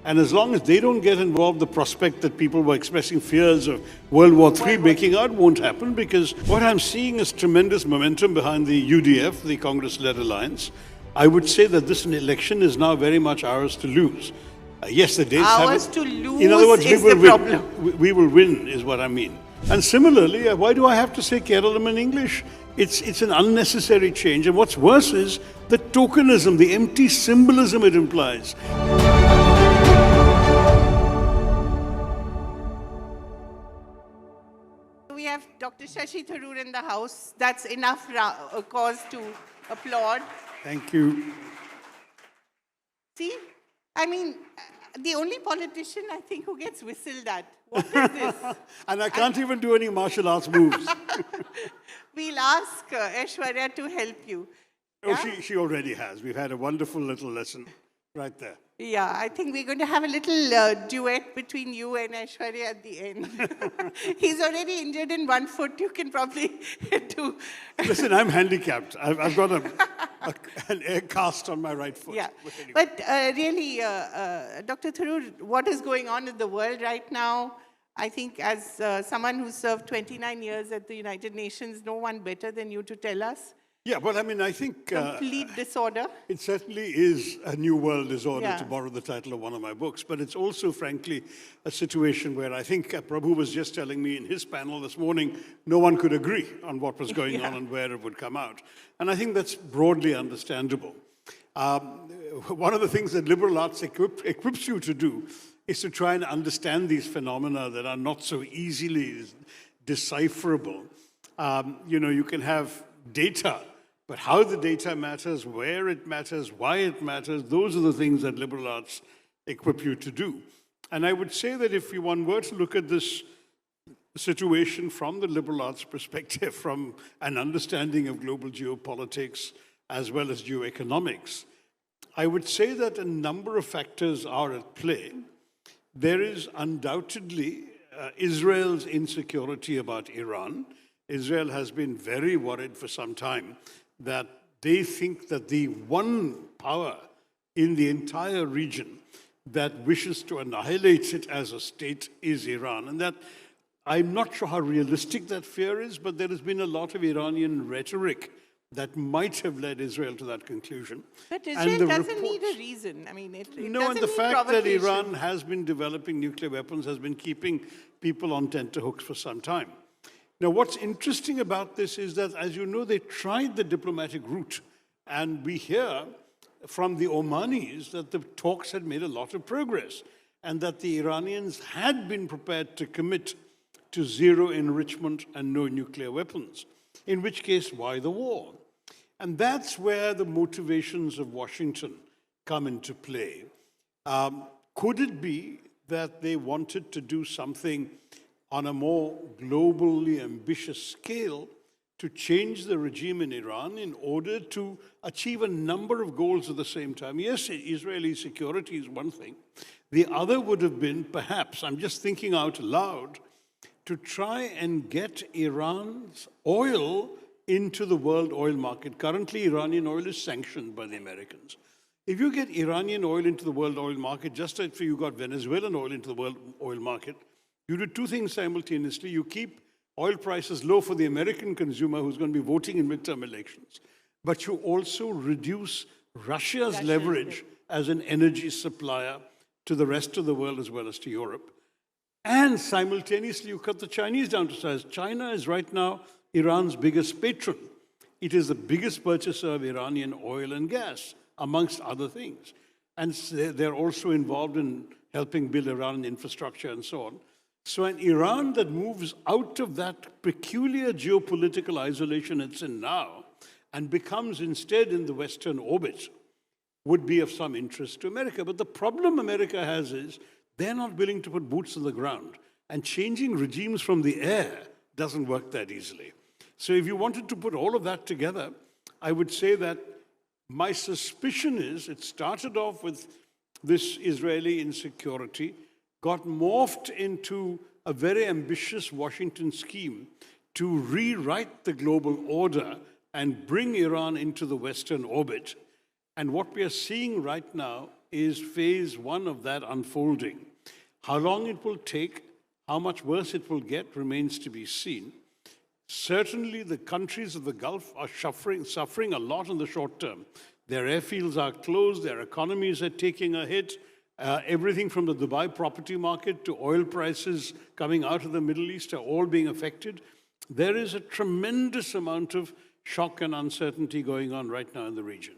And as long as they don't get involved, the prospect that people were expressing fears of World War III breaking out won't happen, because what I'm seeing is tremendous momentum behind the UDF, the Congress-led alliance. I would say that this election is now very much ours to lose. Yes, the dates have Ours to lose in other words, is we will the win. problem. We will win, is what I mean. And similarly, why do I have to say Keralam in English? It's an unnecessary change. And what's worse is the tokenism, the empty symbolism it implies. We have Dr. Shashi Tharoor in the house. That's enough cause to applaud. Thank you. See, I mean, the only politician, I think, who gets whistled at. What is this? And I can't even do any martial arts moves. We'll ask Aishwarya to help you. Oh, Yeah? she already has. We've had a wonderful little lesson right there. Yeah, I think we're going to have a little duet between you and Aishwarya at the end. He's already injured in one foot. You can probably do. Listen, I'm handicapped. I've got an air cast on my right foot. Yeah, Anyway. but really, Dr. Tharoor, what is going on in the world right now? I think as someone who served 29 years at the United Nations, no one better than you to tell us. Yeah, well, I mean, I think Complete disorder. it certainly is a new world disorder, Yeah. to borrow the title of one of my books. But it's also, frankly, a situation where I think Prabhu was just telling me in his panel this morning, no one could agree on what was going on and where it would come out. And I think that's broadly understandable. One of the things that liberal arts equips you to do is to try and understand these phenomena that are not so easily decipherable. You can have data, but how the data matters, where it matters, why it matters, those are the things that liberal arts equip you to do. And I would say that if one were to look at this situation from the liberal arts perspective, from an understanding of global geopolitics as well as geoeconomics, I would say that a number of factors are at play. There is undoubtedly Israel's insecurity about Iran. Israel has been very worried for some time that they think that the one power in the entire region that wishes to annihilate it as a state is Iran. And that I'm not sure how realistic that fear is, but there has been a lot of Iranian rhetoric that might have led Israel to that conclusion. But And Israel the doesn't need reports- a reason. I mean, it No, doesn't and the need fact that provocation. Iran has been developing nuclear weapons has been keeping people on tenterhooks for some time. Now, what's interesting about this is that, as you know, they tried the diplomatic route. And we hear from the Omanis that the talks had made a lot of progress and that the Iranians had been prepared to commit to zero enrichment and no nuclear weapons, in which case, why the war? And that's where the motivations of Washington come into play. Could it be that they wanted to do something on a more globally ambitious scale to change the regime in Iran in order to achieve a number of goals at the same time? Yes, Israeli security is one thing. The other would have been, perhaps, I'm just thinking out loud, to try and get Iran's oil into the world oil market. Currently, Iranian oil is sanctioned by the Americans. If you get Iranian oil into the world oil market, just as you got Venezuelan oil into the world oil market, you do two things simultaneously. You keep oil prices low for the American consumer who's going to be voting in midterm elections, but you also reduce Russia's leverage as an energy supplier to the rest of the world as well as to Europe. And simultaneously, you cut the Chinese down to size. China is right now Iran's biggest patron. It is the biggest purchaser of Iranian oil and gas, amongst other things. And they're also involved in helping build Iranian infrastructure and so on. So an Iran that moves out of that peculiar geopolitical isolation it's in now and becomes instead in the Western orbit would be of some interest to America. But the problem America has is they're not willing to put boots on the ground. And changing regimes from the air doesn't work that easily. So if you wanted to put all of that together, I would say that my suspicion is it started off with this Israeli insecurity, got morphed into a very ambitious Washington scheme to rewrite the global order and bring Iran into the Western orbit. And what we are seeing right now is phase one of that unfolding. How long it will take, how much worse it will get, remains to be seen. Certainly, the countries of the Gulf are suffering a lot in the short term. Their airfields are closed, their economies are taking a hit. Everything from the Dubai property market to oil prices coming out of the Middle East are all being affected. There is a tremendous amount of shock and uncertainty going on right now in the region.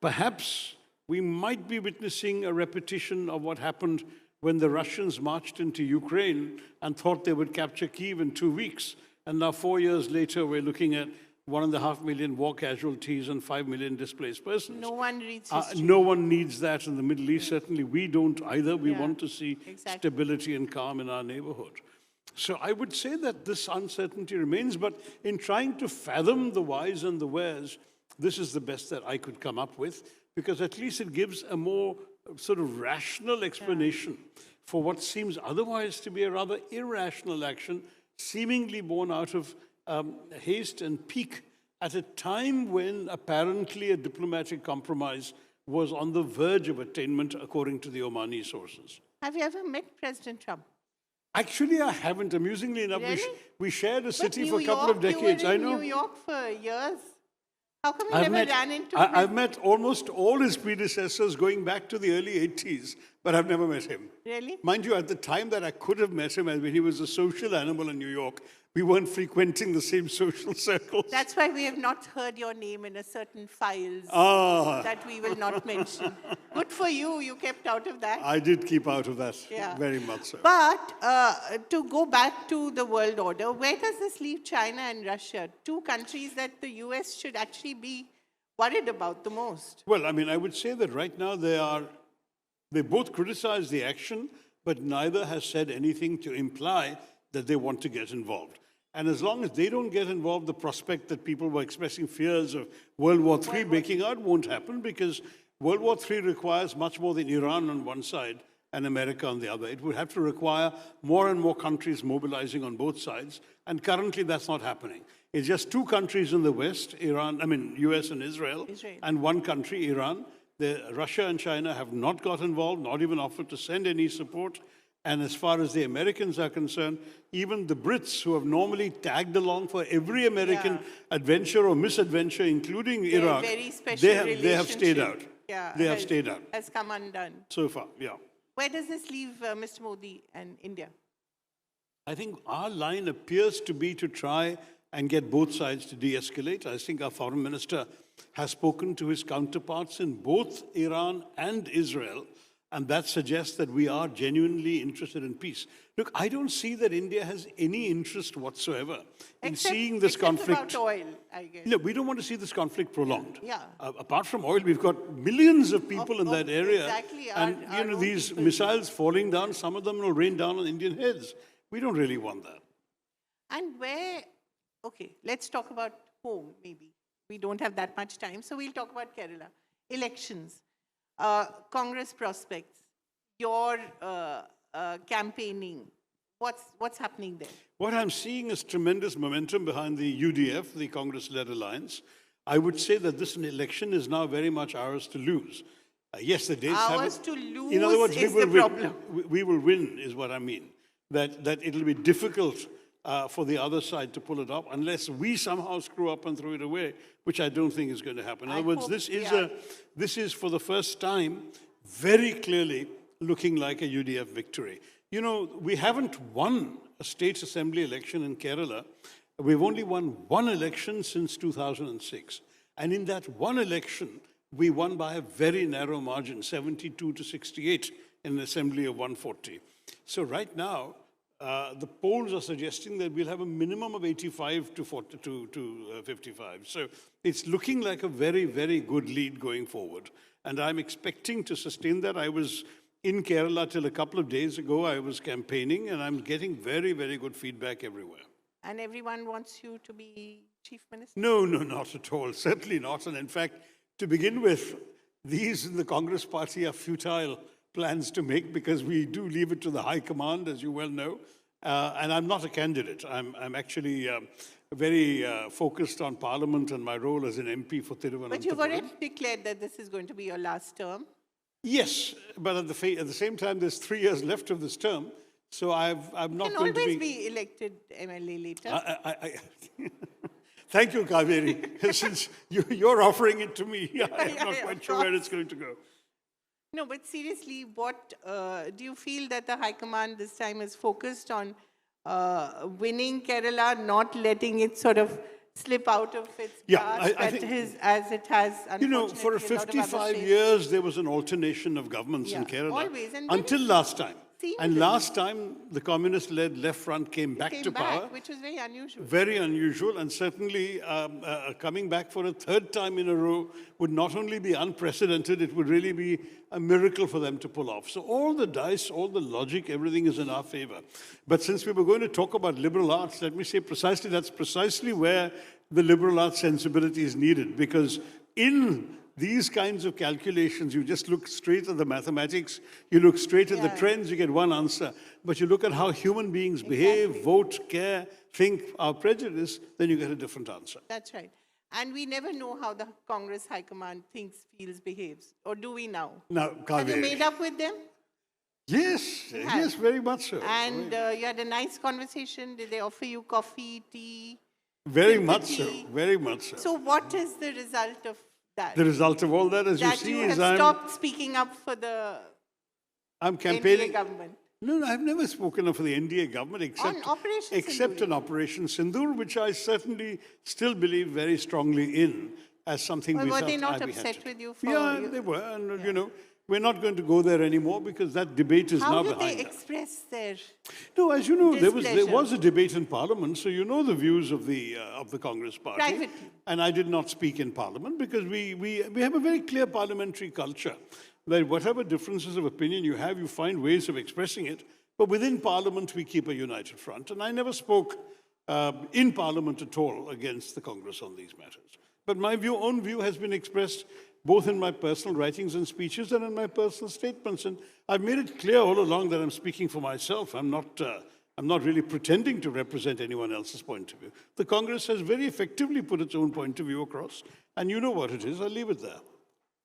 Perhaps we might be witnessing a repetition of what happened when the Russians marched into Ukraine and thought they would capture Kyiv in 2 weeks. And now 4 years later, we're looking at 1.5 million war casualties and 5 million displaced persons. No one reads history. No one needs that in the Middle East. Certainly we don't either. We want to see stability and calm in our neighborhood. So I would say that this uncertainty remains, but in trying to fathom the whys and the wheres, this is the best that I could come up with, because at least it gives a more sort of rational explanation for what seems otherwise to be a rather irrational action, seemingly born out of haste and pique at a time when apparently a diplomatic compromise was on the verge of attainment, according to the Omani sources. Have you ever met President Trump? Actually, I haven't. Amusingly enough, Really? we shared a city But for a couple of decades. You were I in know. New York for years. How come you never ran into him? I've met almost all his predecessors going back to the early 80s, but I've never met him. Really? Mind you, at the time that I could have met him, when he was a social animal in New York, we weren't frequenting the same social circles. That's why we have not heard your name in a certain files that we will not mention. Good for you, you kept out of that. I did keep out of that, Yeah. very much so. But to go back to the world order, where does this leave China and Russia? Two countries that the US should actually be worried about the most. Well, I mean, I would say that right now they both criticize the action, but neither has said anything to imply that they want to get involved. And as long as they don't get involved, the prospect that people were expressing fears of World War III breaking out won't happen, because World War III requires much more than Iran on one side and America on the other. It would have to require more and more countries mobilizing on both sides, and currently that's not happening. It's just two countries in the West, US and Israel, and one country, Iran. Russia and China have not got involved, not even offered to send any support. And as far as the Americans are concerned, even the Brits, who have normally tagged along for every American adventure or misadventure, including Iraq, they have stayed out. They have stayed out. Has come undone. So far, yeah. Where does this leave Mr. Modi and India? I think our line appears to be to try and get both sides to de-escalate. I think our foreign minister has spoken to his counterparts in both Iran and Israel, and that suggests that we are genuinely interested in peace. Look, I don't see that India has any interest whatsoever in seeing this conflict. About oil, I guess. No, we don't want to see this conflict prolonged. Yeah. Apart from oil, we've got millions of people in that area. Exactly. And these missiles falling down, some of them will rain down on Indian heads. We don't really want that. And okay, let's talk about home, maybe. We don't have that much time, so we'll talk about Kerala. Elections. Congress prospects, your campaigning, what's happening there? What I'm seeing is tremendous momentum behind the UDF, the Congress-led alliance. I would say that this election is now very much ours to lose. Yes, the dates have... Ours to lose in other words, is the problem. We will win, is what I mean. That it'll be difficult for the other side to pull it up unless we somehow screw up and throw it away, which I don't think is going to happen. In other words, this is for the first time very clearly looking like a UDF victory. You know, we haven't won a state assembly election in Kerala. We've only won one election since 2006. And in that one election, we won by a very narrow margin, 72 to 68 in an assembly of 140. So right now, the polls are suggesting that we'll have a minimum of 85 to 55. So it's looking like a very, very good lead going forward. And I'm expecting to sustain that. I was in Kerala till a couple of days ago. I was campaigning, and I'm getting very, very good feedback everywhere. And everyone wants you to be chief minister? No, not at all. Certainly not. And in fact, to begin with, these in the Congress party are futile plans to make, because we do leave it to the high command, as you well know. And I'm not a candidate. I'm actually very focused on Parliament and my role as an MP for Thiruvananthapuram. But you've already declared that this is going to be your last term. Yes, but at the same time, there's 3 years left of this term, so I'm not Can going to always be... be elected MLA later. Thank you, Kaveri. Since you're offering it to me, I'm Yeah, not yeah, quite of sure where course. it's going to go. No, but seriously, what do you feel that the High Command this time is focused on winning Kerala, not letting it sort of slip out of its Yeah, grasp I think, as it has, you know, unfortunately, for a lot of other 55 states? years, there was an alternation of governments in Yeah, Kerala always, and very until last time. And seamlessly. last time, the communist-led Left Front came back Came to power. back, which was very unusual. Very unusual, and certainly coming back for a third time in a row would not only be unprecedented, it would really be a miracle for them to pull off. So all the dice, all the logic, everything is in our favor. But since we were going to talk about liberal arts, let me say precisely that's precisely where the liberal arts sensibility is needed, because in these kinds of calculations, you just look straight at the mathematics, you look straight at the trends, you get one answer. But you look at how human beings behave, vote, care, think, are prejudiced, then you get a different answer. That's right. And we never know how the Congress High Command thinks, feels, behaves. Or do we now? Now, Have you Kaveri. made up with them? Yes, yes, very much so. And you had a nice conversation. Did they offer you coffee, tea? Very much so, sympathy? very much so. So what is the result of that? The result of all that, as you That see, you is have stopped speaking up for the I'm NDA campaigning. government. No, I've never spoken of the NDA government except Operation except Sindoor. on Operation Sindoor, which I certainly still believe very strongly in as something Well, we were felt they not we had upset to. with you for Yeah, you- they were, and you know, we're not going to go there anymore because that debate is How now did behind they us. express their... No, as you know, there displeasure? was a debate in Parliament, so you know the views of the Congress Party. Privately. And I did not speak in Parliament because we have a very clear parliamentary culture where whatever differences of opinion you have, you find ways of expressing it. But within Parliament, we keep a united front. And I never spoke in Parliament at all against the Congress on these matters. But my own view has been expressed both in my personal writings and speeches and in my personal statements. And I've made it clear all along that I'm speaking for myself. I'm not really pretending to represent anyone else's point of view. The Congress has very effectively put its own point of view across. And you know what it is. I'll leave it there.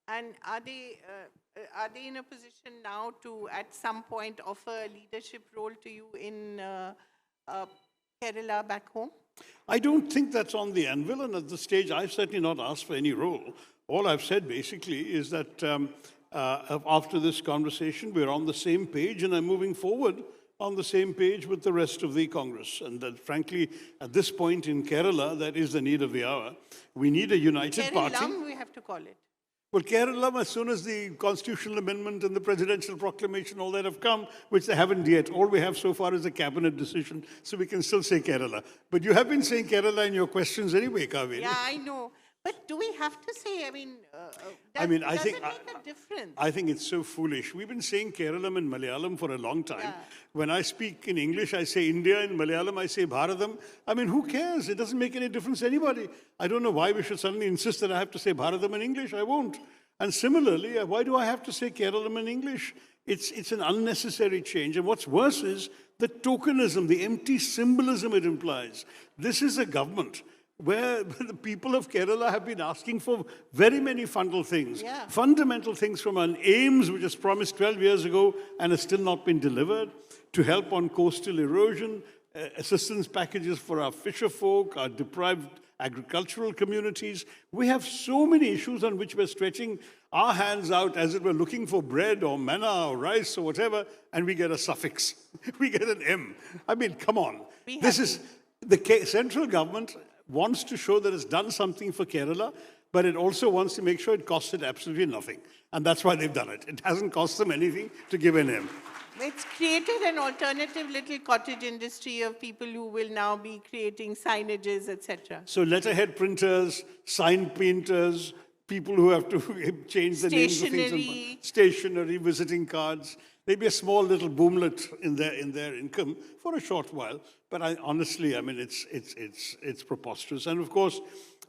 And are they in a position now to, at some point, offer a leadership role to you in Kerala back home? I don't think that's on the anvil, and at this stage, I've certainly not asked for any role. All I've said, basically, is that after this conversation, we're on the same page, and I'm moving forward on the same page with the rest of the Congress. And that, frankly, at this point in Kerala, that is the need of the hour. We need a united party. Keralam, we have to call it. Well, Keralam, as soon as the constitutional amendment and the presidential proclamation, all that have come, which they haven't yet. All we have so far is a cabinet decision, so we can still say Kerala. But you have been saying Kerala in your questions anyway, Kaveri. Yeah, I know. But do we have to say, I mean, I mean, I does think it make a difference? I think it's so foolish. We've been saying Keralam in Malayalam for a long time. Yeah. When I speak in English, I say India. In Malayalam, I say Bharatam. I mean, who cares? It doesn't make any difference to anybody. I don't know why we should suddenly insist that I have to say Bharatam in English. I won't. And similarly, why do I have to say Keralam in English? It's an unnecessary change. And what's worse is the tokenism, the empty symbolism it implies. This is a government where the people of Kerala have been asking for very many fundamental things. Yeah. Fundamental things from an aims which was promised 12 years ago and has still not been delivered, to help on coastal erosion, assistance packages for our fisher folk, our deprived agricultural communities. We have so many issues on which we're stretching our hands out as if we're looking for bread or manna or rice or whatever, and we get a suffix. We get an M. I mean, come on. This is the central government wants to show that it's done something for Kerala, but it also wants to make sure it costs it absolutely nothing. And that's why they've done it. It hasn't cost them anything to give an M. It's created an alternative little cottage industry of people who will now be creating signages, etc. So letterhead printers, sign painters, people who have to change the names of things. Stationery. Stationery, visiting cards. Maybe a small little boomlet in their income for a short while. But honestly, I mean, it's preposterous. And of course,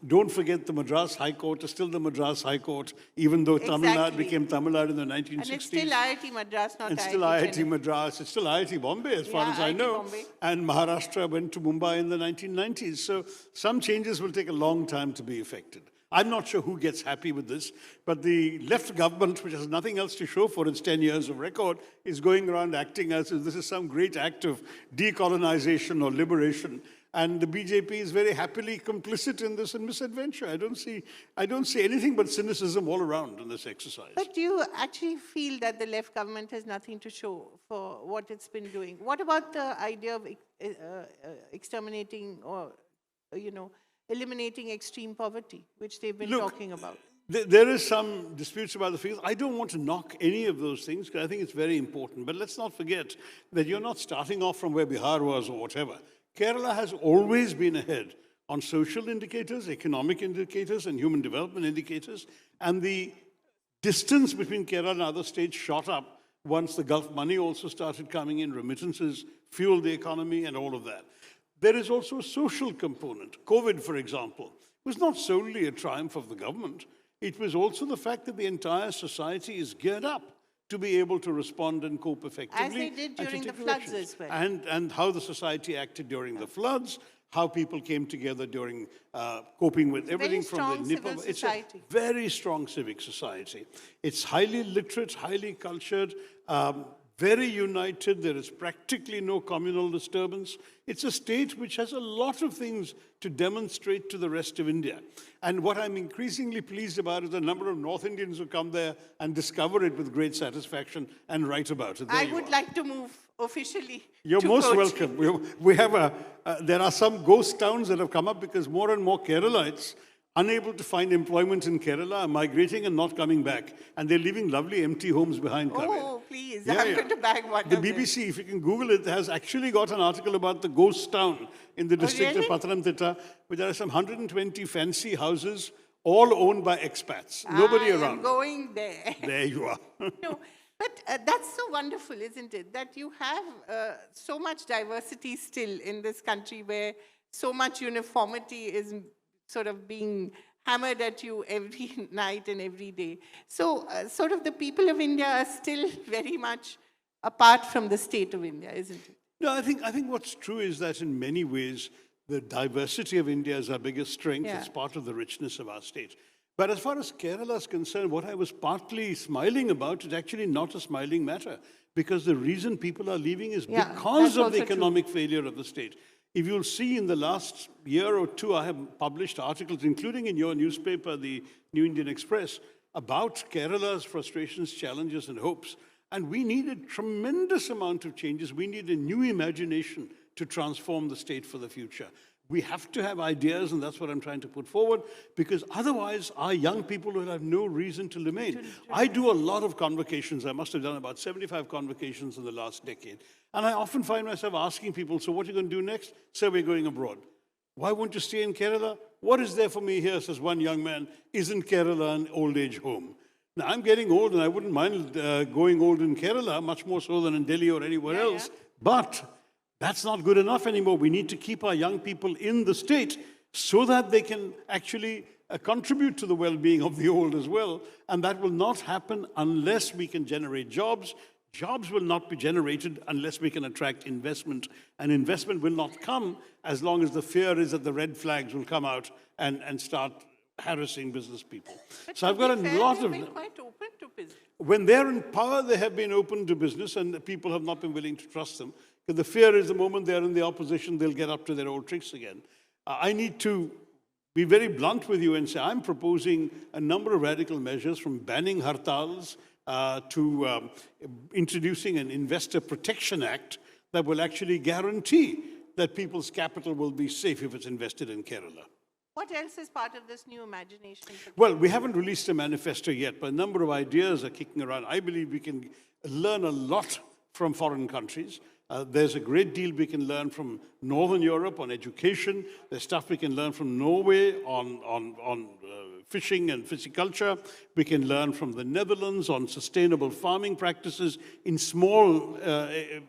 don't forget the Madras High Court is still the Madras High Court, even though Tamil Nadu Exactly. became Tamil Nadu in the 1960s. And it's still IIT Madras, not It's IIT still IIT Chennai. Madras. It's still IIT Bombay, as far Yeah, as I IIT know. Bombay. And Maharashtra went to Mumbai in the 1990s. So some changes will take a long time to be effected. I'm not sure who gets happy with this, but the left government, which has nothing else to show for its 10 years of record, is going around acting as if this is some great act of decolonization or liberation. And the BJP is very happily complicit in this misadventure. I don't see anything but cynicism all around in this exercise. But do you actually feel that the left government has nothing to show for what it's been doing? What about the idea of exterminating or, eliminating extreme poverty, which they've been talking about? There is some disputes about the figures. I don't want to knock any of those things because I think it's very important. But let's not forget that you're not starting off from where Bihar was or whatever. Kerala has always been ahead on social indicators, economic indicators, and human development indicators. And the distance between Kerala and other states shot up once the Gulf money also started coming in, remittances fueled the economy and all of that. There is also a social component. COVID, for example, was not solely a triumph of the government. It was also the fact that the entire society is geared up to be able to respond and cope effectively. As they did during the floods as well. And how the society acted during the floods, how people came together during coping with everything from the Nipah. It's a very strong civic society. It's highly literate, highly cultured, very united. There is practically no communal disturbance. It's a state which has a lot of things to demonstrate to the rest of India. And what I'm increasingly pleased about is the number of North Indians who come there and discover it with great satisfaction and write about it. I would like to move officially. You're most welcome. We have there are some ghost towns that have come up because more and more Keralites, unable to find employment in Kerala, are migrating and not coming back. And they're leaving lovely empty homes behind. Oh, please. I'm going to bag one The BBC, if you can Google it, has actually got an article about the ghost town in the district of Pathanamthitta, where there are some 120 fancy houses, all owned by expats. Nobody around. I'm going there. There you are. No, but that's so wonderful, isn't it? That you have so much diversity still in this country where so much uniformity is sort of being hammered at you every night and every day. So sort of the people of India are still very much apart from the state of India, isn't it? No, I think what's true is that in many ways, the diversity of India is our biggest strength. Yeah. It's part of the richness of our state. But as far as Kerala is concerned, what I was partly smiling about is actually not a smiling matter, because the reason people are leaving is because of the economic failure of the state. If you'll see in the last year or two, I have published articles, including in your newspaper, the New Indian Express, about Kerala's frustrations, challenges, and hopes. And we need a tremendous amount of changes. We need a new imagination to transform the state for the future. We have to have ideas, and that's what I'm trying to put forward, because otherwise our young people will have no reason to remain. I do a lot of convocations. I must have done about 75 convocations in the last decade. And I often find myself asking people, so what are you going to do next? So we're going abroad. Why won't you stay in Kerala? What is there for me here, says one young man. Isn't Kerala an old age home? Now, I'm getting old, and I wouldn't mind going old in Kerala, much more so than in Delhi or anywhere else. Yeah. But that's not good enough anymore. We need to keep our young people in the state so that they can actually contribute to the well-being of the old as well. And that will not happen unless we can generate jobs. Jobs will not be generated unless we can attract investment. And investment will not come as long as the fear is that the red flags will come out and start harassing business people. But so I've got a lot of... been quite open to business. When they're in power, they have been open to business, and the people have not been willing to trust them. Because the fear is the moment they're in the opposition, they'll get up to their old tricks again. I need to be very blunt with you and say I'm proposing a number of radical measures, from banning hartals to introducing an Investor Protection Act that will actually guarantee that people's capital will be safe if it's invested in Kerala. What else is part of this new imagination? Well, we haven't released a manifesto yet, but a number of ideas are kicking around. I believe we can learn a lot from foreign countries. There's a great deal we can learn from Northern Europe on education. There's stuff we can learn from Norway on fishing and pisciculture. We can learn from the Netherlands on sustainable farming practices in small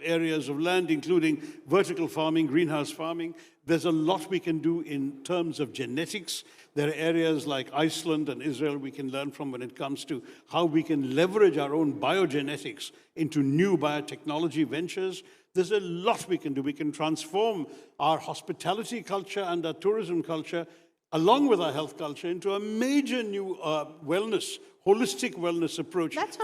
areas of land, including vertical farming, greenhouse farming. There's a lot we can do in terms of genetics. There are areas like Iceland and Israel we can learn from when it comes to how we can leverage our own biogenetics into new biotechnology ventures. There's a lot we can do. We can transform our hospitality culture and our tourism culture along with our health culture, into a major new holistic wellness approach. That's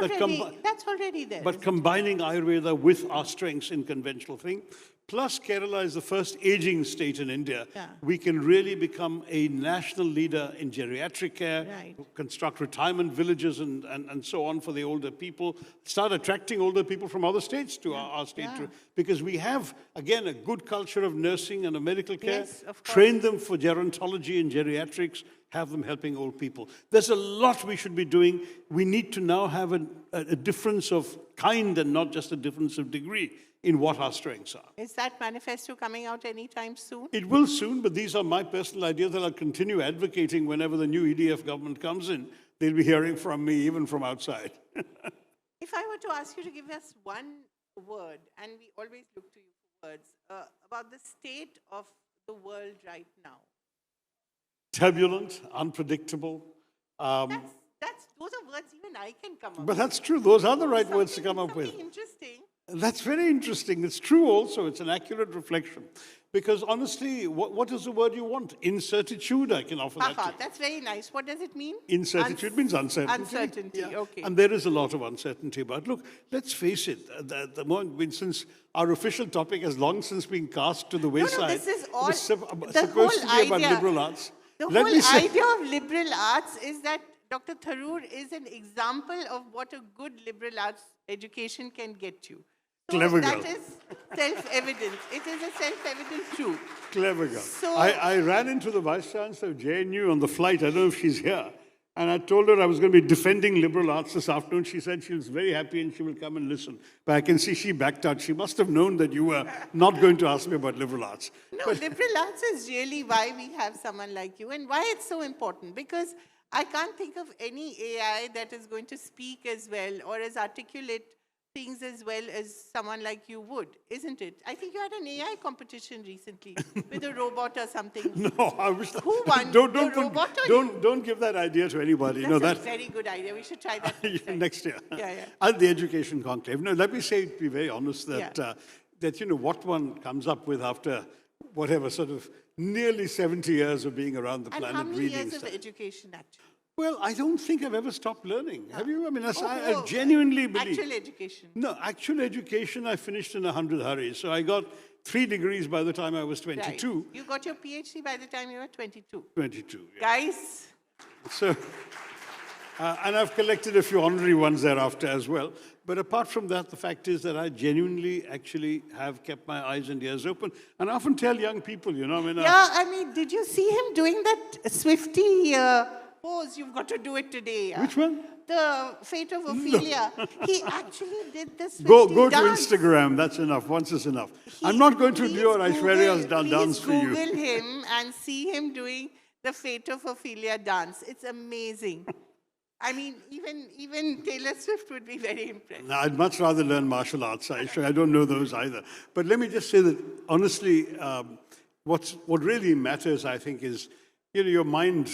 already there. But combining Ayurveda with our strengths in conventional thing. Plus, Kerala is the first aging state in India. Yeah. We can really become a national leader in geriatric care, Right. construct retirement villages and so on for the older people, start attracting older people from other states to our state. Yeah. Because we have, again, a good culture of nursing and of medical care. Yes, of course. Train them for gerontology and geriatrics, have them helping old people. There's a lot we should be doing. We need to now have a difference of kind and not just a difference of degree in what our strengths are. Is that manifesto coming out anytime soon? It will soon, but these are my personal ideas that I'll continue advocating whenever the new EDF government comes in. They'll be hearing from me, even from outside. If I were to ask you to give us one word, and we always look to you for words, about the state of the world right now. Turbulent, unpredictable. Those are words even I can come up with. But that's true. Those are the right words to come up with. Something interesting. That's very interesting. It's true also. It's an accurate reflection. Because honestly, what is the word you want? Incertitude, I can offer that to you. That's very nice. What does it mean? Incertitude means uncertainty. Uncertainty, okay. And there is a lot of uncertainty about. Look, let's face it. The moment, since our official topic has long since been cast to the wayside, this is all, it was the supposed whole to be about idea, liberal arts. The Let whole me say, idea of liberal arts is that Dr. Tharoor is an example of what a good liberal arts education can get you. So Clever girl. that is self-evident. It is a self-evident truth. clever girl. So- I ran into the Vice Chancellor of JNU on the flight. I don't know if she's here. And I told her I was going to be defending liberal arts this afternoon. She said she was very happy and she will come and listen. But I can see she backed out. She must have known that you were not going to ask me about liberal arts. No, liberal arts is really why we have someone like you and why it's so important. Because I can't think of any AI that is going to speak as well or as articulate things as well as someone like you would, isn't it? I think you had an AI competition recently with a robot or something. No, I wish that. Who won? Don't The robot or don't give that idea to anybody. That's a very good idea. We should try that next time. Next year. Yeah. At the Education Conclave. No, let me say, to be very honest, that Yeah. that what one comes up with after whatever sort of nearly 70 years of being around the And planet how many reading years of stuff. education actually? Well, I don't think I've ever stopped learning. Have you? I mean, I Oh, genuinely believe. Actual education. No, actual education I finished in 100 hurries. So I got 3 degrees by the time I was Right. 22. You got your PhD by the time you were 22. 22, yeah. Guys, So, and I've collected a few honorary ones thereafter as well. But apart from that, the fact is that I genuinely actually have kept my eyes and ears open. And I often tell young people, did you see him doing that Swifty pose? You've got to do it today. Which one? The Fate of Ophelia. He actually did the Swifty Go to dance. Instagram. That's enough. Once is enough. I'm not going to lure Aishwarya's dance for you. Please Google him and see him doing the Fate of Ophelia dance. It's amazing. I mean, even Taylor Swift would be very impressed. Now, I'd much rather learn martial arts. I don't know those either. But let me just say that, honestly, what really matters, I think, is, your mind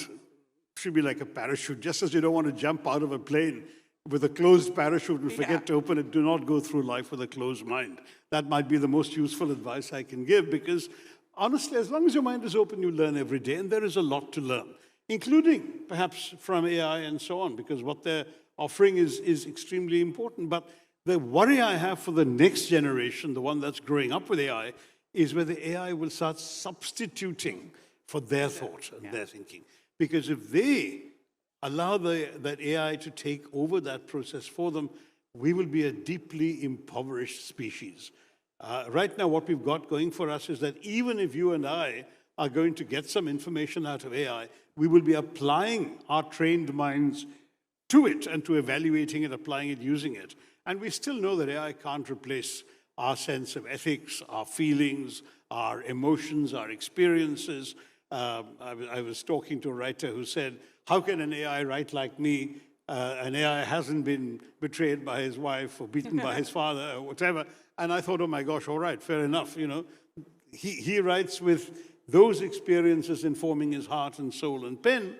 should be like a parachute. Just as you don't want to jump out of a plane with a closed parachute and forget to open it, do not go through life with a closed mind. That might be the most useful advice I can give, because honestly, as long as your mind is open, you learn every day, and there is a lot to learn, including perhaps from AI and so on, because what they're offering is extremely important. But the worry I have for the next generation, the one that's growing up with AI, is where the AI will start substituting for their thought and their thinking. Because if they allow that AI to take over that process for them, we will be a deeply impoverished species. Right now, what we've got going for us is that even if you and I are going to get some information out of AI, we will be applying our trained minds to it and to evaluating it, applying it, using it. And we still know that AI can't replace our sense of ethics, our feelings, our emotions, our experiences. I was talking to a writer who said, how can an AI write like me? An AI hasn't been betrayed by his wife or beaten by his father or whatever. And I thought, oh my gosh, all right, fair enough. He writes with those experiences informing his heart and soul and pen.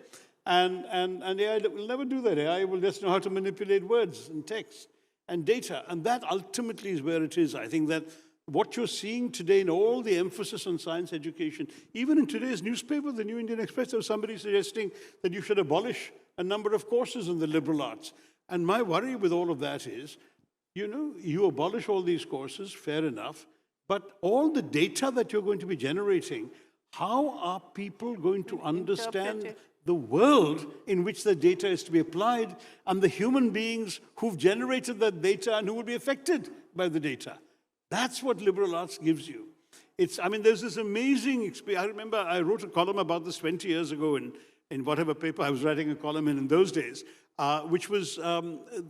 And AI will never do that. AI will just know how to manipulate words and text and data. And that ultimately is where it is. I think that what you're seeing today in all the emphasis on science education, even in today's newspaper, the New Indian Express, there was somebody suggesting that you should abolish a number of courses in the liberal arts. And my worry with all of that is, you abolish all these courses, fair enough, but all the data that you're going to be generating, how are people going to understand the world in which the data is to be applied and the human beings who've generated that data and who will be affected by the data? That's what liberal arts gives you. There's this amazing experience. I remember I wrote a column about this 20 years ago in whatever paper I was writing a column in those days, which was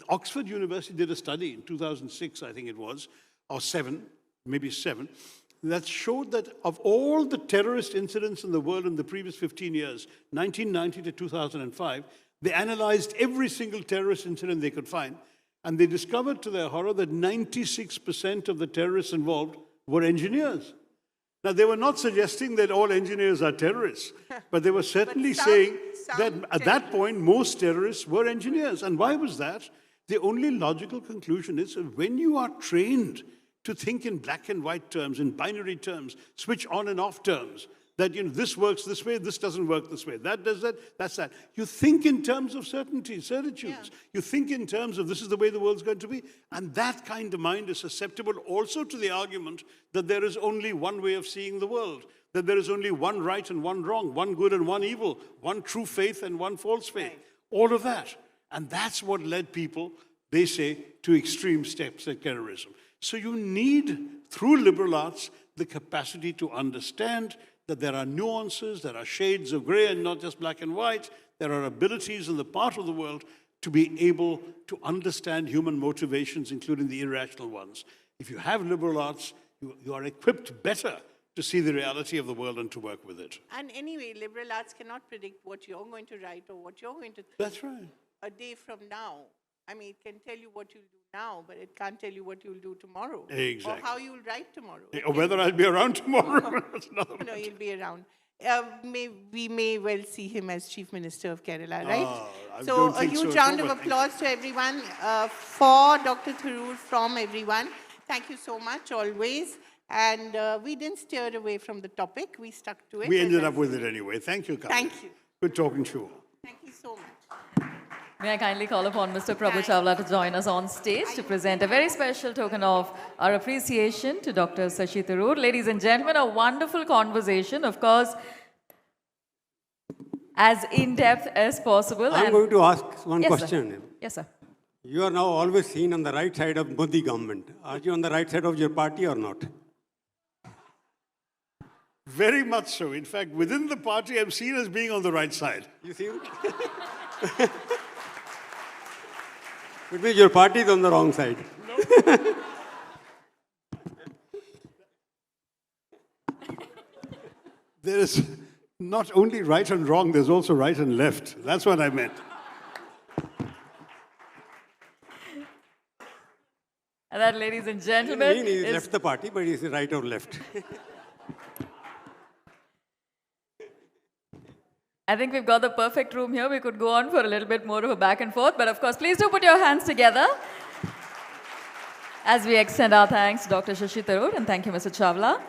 Oxford University did a study in 2006, I think it was, or maybe seven, that showed that of all the terrorist incidents in the world in the previous 15 years, 1990 to 2005, they analyzed every single terrorist incident they could find, and they discovered to their horror that 96% of the terrorists involved were engineers. Now, they were not suggesting that all engineers are terrorists, but they were certainly saying that at that point, most terrorists were engineers. And why was that? The only logical conclusion is that when you are trained to think in black and white terms, in binary terms, switch on and off terms, that this works this way, this doesn't work this way, that does that, that's that. You think in terms of certitudes. Yeah. You think in terms of this is the way the world's going to be. And that kind of mind is susceptible also to the argument that there is only one way of seeing the world, that there is only one right and one wrong, one good and one evil, one true faith and one false faith. Right. All of that. And that's what led people, they say, to extreme steps like terrorism. So you need, through liberal arts, the capacity to understand that there are nuances, there are shades of gray and not just black and white. There are abilities in the part of the world to be able to understand human motivations, including the irrational ones. If you have liberal arts, you are equipped better to see the reality of the world and to work with it. And anyway, liberal arts cannot predict what you're going to write or what you're going to think. That's right. A day from now. It can tell you what you'll do now, but it can't tell you what you'll do tomorrow. Exactly. Or how you'll write tomorrow. Or whether I'll be around tomorrow. No, he'll be around. We may well see him as Chief Minister of Kerala, right? So a huge round of applause to everyone for Dr. Tharoor from everyone. Thank you so much, always. And we didn't steer away from the topic. We stuck to it. We ended up with it anyway. Thank you, Kavya. Thank you. Good talking to you. Thank you so much. May I kindly call upon Mr. Prabhu Chawla to join us on stage to present a very special token of our appreciation to Dr. Shashi Tharoor. Ladies and gentlemen, a wonderful conversation, of course, as in-depth as possible. I'm going to ask one question. Sir. Yes, sir. You are now always seen on the right side of Modi government. Are you on the right side of your party or not? Very much so. In fact, within the party, I'm seen as being on the right side. You see? It means your party is on the wrong side. No. There is not only right and wrong, there's also right and left. That's what I meant. And that, ladies and gentlemen, he left the party, but he's right or left. I think we've got the perfect room here. We could go on for a little bit more of a back and forth. But of course, please do put your hands together as we extend our thanks to Dr. Shashi Tharoor, and thank you, Mr. Chawla.